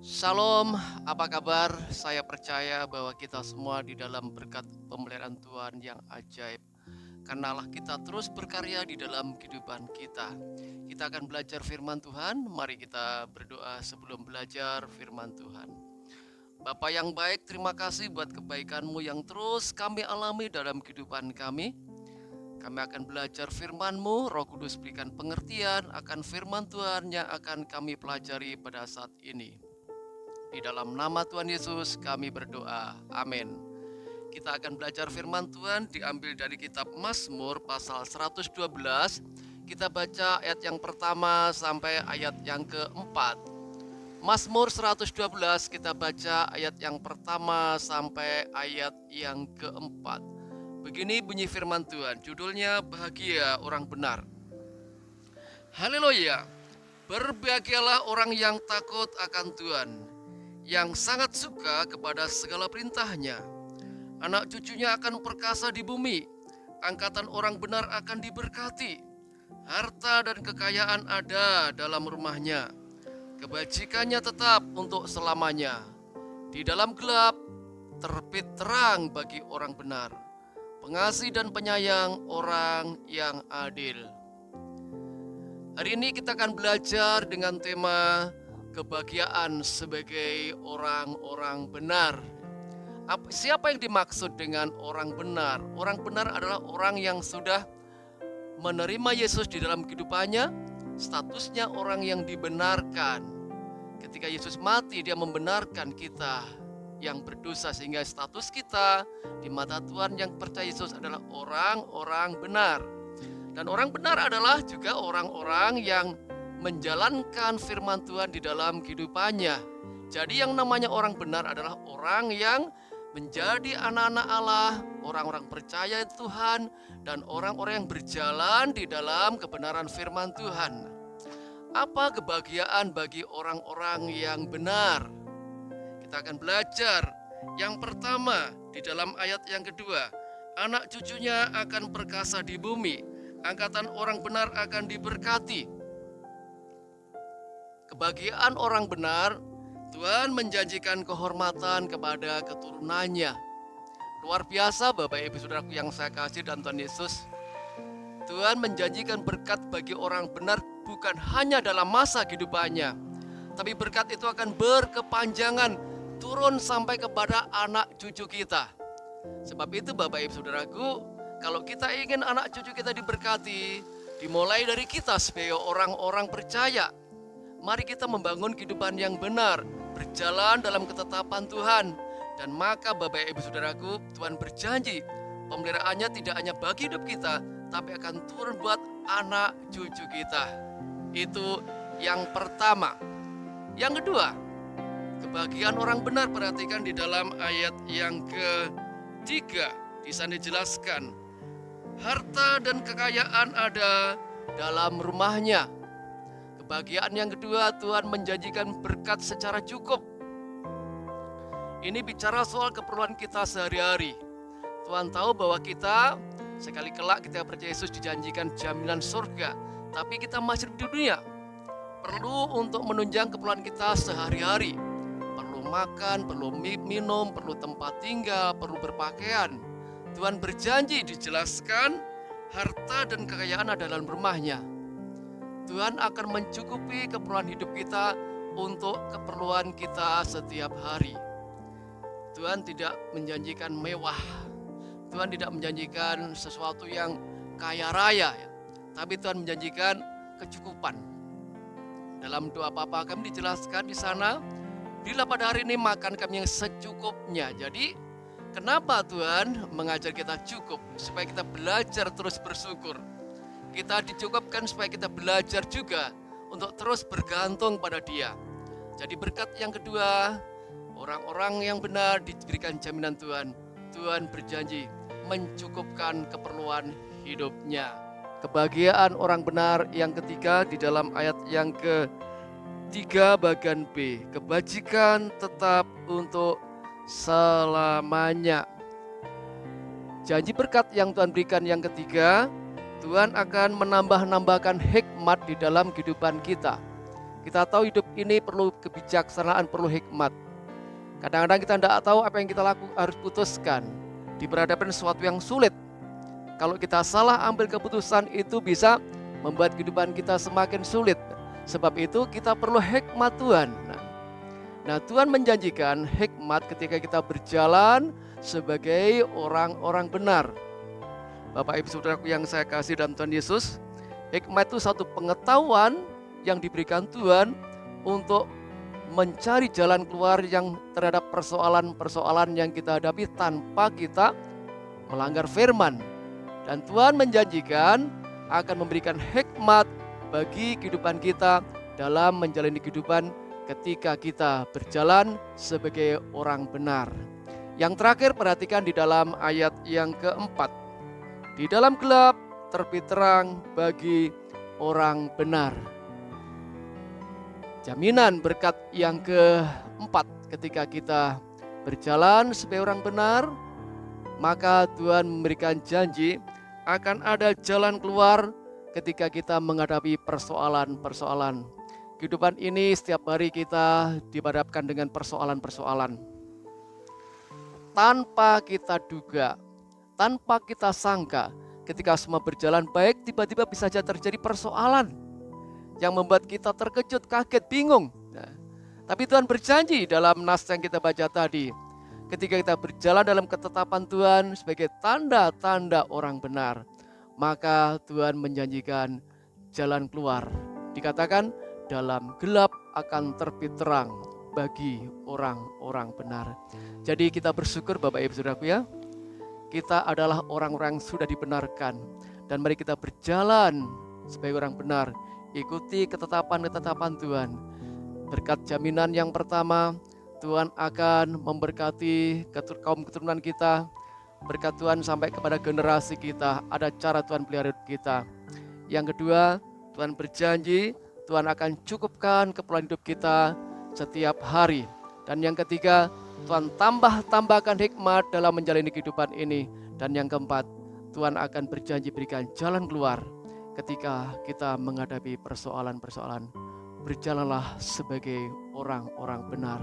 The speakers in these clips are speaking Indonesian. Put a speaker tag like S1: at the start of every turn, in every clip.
S1: Shalom, apa kabar? Saya percaya bahwa kita semua di dalam berkat pemeliharaan Tuhan yang ajaib. Karena Allah kita terus berkarya di dalam kehidupan kita. Kita akan belajar firman Tuhan. Mari kita berdoa sebelum belajar firman Tuhan. Bapa yang baik, terima kasih buat kebaikan-Mu yang terus kami alami dalam kehidupan kami. Kami akan belajar firman-Mu, Roh Kudus berikan pengertian akan firman Tuhan yang akan kami pelajari pada saat ini. Di dalam nama Tuhan Yesus kami berdoa. Amin. Kita akan belajar firman Tuhan diambil dari kitab Mazmur pasal 112. Kita baca ayat yang pertama sampai ayat yang keempat. Mazmur 112 kita baca ayat yang pertama sampai ayat yang keempat. Begini bunyi firman Tuhan, judulnya Bahagia Orang Benar. Haleluya. Berbahagialah orang yang takut akan Tuhan, yang sangat suka kepada segala perintahnya. Anak cucunya akan perkasa di bumi, angkatan orang benar akan diberkati. Harta dan kekayaan ada dalam rumahnya, kebajikannya tetap untuk selamanya. Di dalam gelap terbit terang bagi orang benar, pengasih dan penyayang orang yang adil. Hari ini kita akan belajar dengan tema kebahagiaan sebagai orang-orang benar. Siapa yang dimaksud dengan orang benar? Orang benar adalah orang yang sudah menerima Yesus di dalam kehidupannya, statusnya orang yang dibenarkan. Ketika Yesus mati, dia membenarkan kita yang berdosa, sehingga status kita di mata Tuhan yang percaya Yesus adalah orang-orang benar. Dan orang benar adalah juga orang-orang yang menjalankan firman Tuhan di dalam kehidupannya. Jadi yang namanya orang benar adalah orang yang menjadi anak-anak Allah, orang-orang percaya Tuhan, dan orang-orang yang berjalan di dalam kebenaran firman Tuhan. Apa kebahagiaan bagi orang-orang yang benar? Kita akan belajar. Yang pertama, di dalam ayat yang kedua, anak cucunya akan perkasa di bumi, angkatan orang benar akan diberkati. Kebahagiaan orang benar, Tuhan menjanjikan kehormatan kepada keturunannya. Luar biasa Bapak Ibu Saudaraku yang saya kasih dan Tuhan Yesus. Tuhan menjanjikan berkat bagi orang benar bukan hanya dalam masa kehidupannya, tapi berkat itu akan berkepanjangan turun sampai kepada anak cucu kita. Sebab itu Bapak Ibu Saudaraku, kalau kita ingin anak cucu kita diberkati, dimulai dari kita sebagai orang-orang percaya. Mari kita membangun kehidupan yang benar, berjalan dalam ketetapan Tuhan. Dan maka Bapak Ibu Saudaraku, Tuhan berjanji pemeliharaannya tidak hanya bagi hidup kita, tapi akan turun buat anak cucu kita. Itu yang pertama. Yang kedua, kebahagiaan orang benar, perhatikan di dalam ayat yang ketiga. Di sana dijelaskan, harta dan kekayaan ada dalam rumahnya. Kebahagiaan yang kedua, Tuhan menjanjikan berkat secara cukup. Ini bicara soal keperluan kita sehari-hari. Tuhan tahu bahwa kita sekali kelak kita percaya Yesus dijanjikan jaminan surga, tapi kita masih di dunia. Perlu untuk menunjang keperluan kita sehari-hari. Perlu makan, perlu minum, perlu tempat tinggal, perlu berpakaian. Tuhan berjanji, dijelaskan, harta dan kekayaan ada dalam rumahnya. Tuhan akan mencukupi keperluan hidup kita untuk keperluan kita setiap hari. Tuhan tidak menjanjikan mewah. Tuhan tidak menjanjikan sesuatu yang kaya raya, tapi Tuhan menjanjikan kecukupan. Dalam doa Bapa kami dijelaskan di sana, bila pada hari ini makan kami yang secukupnya. Jadi kenapa Tuhan mengajar kita cukup? Supaya kita belajar terus bersyukur. Kita dicukupkan supaya kita belajar juga untuk terus bergantung pada Dia. Jadi berkat yang kedua, orang-orang yang benar diberikan jaminan Tuhan. Tuhan berjanji mencukupkan keperluan hidupnya. Kebahagiaan orang benar yang ketiga di dalam ayat yang ketiga bagian B. Kebajikan tetap untuk selamanya. Janji berkat yang Tuhan berikan yang ketiga, Tuhan akan menambahkan hikmat di dalam kehidupan kita. Kita tahu hidup ini perlu kebijaksanaan, perlu hikmat. Kadang-kadang kita tidak tahu apa yang kita harus putuskan di berhadapan sesuatu yang sulit. Kalau kita salah ambil keputusan, itu bisa membuat kehidupan kita semakin sulit. Sebab itu kita perlu hikmat Tuhan. Nah, Tuhan menjanjikan hikmat ketika kita berjalan sebagai orang-orang benar. Bapak Ibu Saudaraku yang saya kasih dalam Tuhan Yesus, hikmat itu satu pengetahuan yang diberikan Tuhan untuk mencari jalan keluar yang terhadap persoalan-persoalan yang kita hadapi tanpa kita melanggar firman. Dan Tuhan menjanjikan akan memberikan hikmat bagi kehidupan kita dalam menjalani kehidupan ketika kita berjalan sebagai orang benar. Yang terakhir, perhatikan di dalam ayat yang keempat. Di dalam gelap terbit terang bagi orang benar. Jaminan berkat yang keempat, ketika kita berjalan sebagai orang benar, maka Tuhan memberikan janji akan ada jalan keluar ketika kita menghadapi persoalan-persoalan. Kehidupan ini setiap hari kita dihadapkan dengan persoalan-persoalan. Tanpa kita duga, tanpa kita sangka, ketika semua berjalan baik, tiba-tiba bisa saja terjadi persoalan yang membuat kita terkejut, kaget, bingung. Nah, tapi Tuhan berjanji dalam nas yang kita baca tadi, ketika kita berjalan dalam ketetapan Tuhan sebagai tanda-tanda orang benar, maka Tuhan menjanjikan jalan keluar. Dikatakan dalam gelap akan terbit terang bagi orang-orang benar. Jadi kita bersyukur Bapak Ibu Saudaraku ya, kita adalah orang-orang yang sudah dibenarkan. Dan mari kita berjalan sebagai orang benar, ikuti ketetapan-ketetapan Tuhan. Berkat jaminan yang pertama, Tuhan akan memberkati kaum keturunan kita. Berkat Tuhan sampai kepada generasi kita, ada cara Tuhan pelihara hidup kita. Yang kedua, Tuhan berjanji Tuhan akan cukupkan keperluan hidup kita setiap hari. Dan yang ketiga, Tuhan tambahkan hikmat dalam menjalani kehidupan ini. Dan yang keempat, Tuhan akan berjanji berikan jalan keluar ketika kita menghadapi persoalan-persoalan. Berjalanlah sebagai orang-orang benar.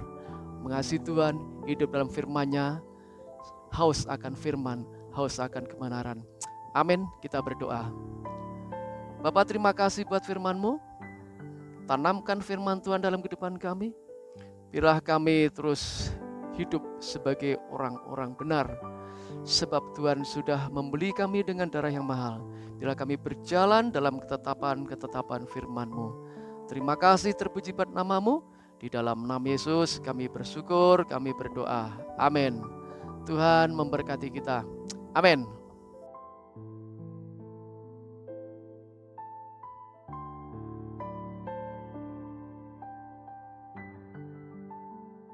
S1: Mengasihi Tuhan, hidup dalam firman-Nya, haus akan firman, haus akan kebenaran. Amin, kita berdoa. Bapa, terima kasih buat firman-Mu. Tanamkan firman Tuhan dalam kehidupan kami. Biarlah kami terus hidup sebagai orang-orang benar. Sebab Tuhan sudah membeli kami dengan darah yang mahal. Biarlah kami berjalan dalam ketetapan-ketetapan firman-Mu. Terima kasih, terpuji buat nama-Mu. Di dalam nama Yesus kami bersyukur, kami berdoa. Amin. Tuhan memberkati kita. Amin.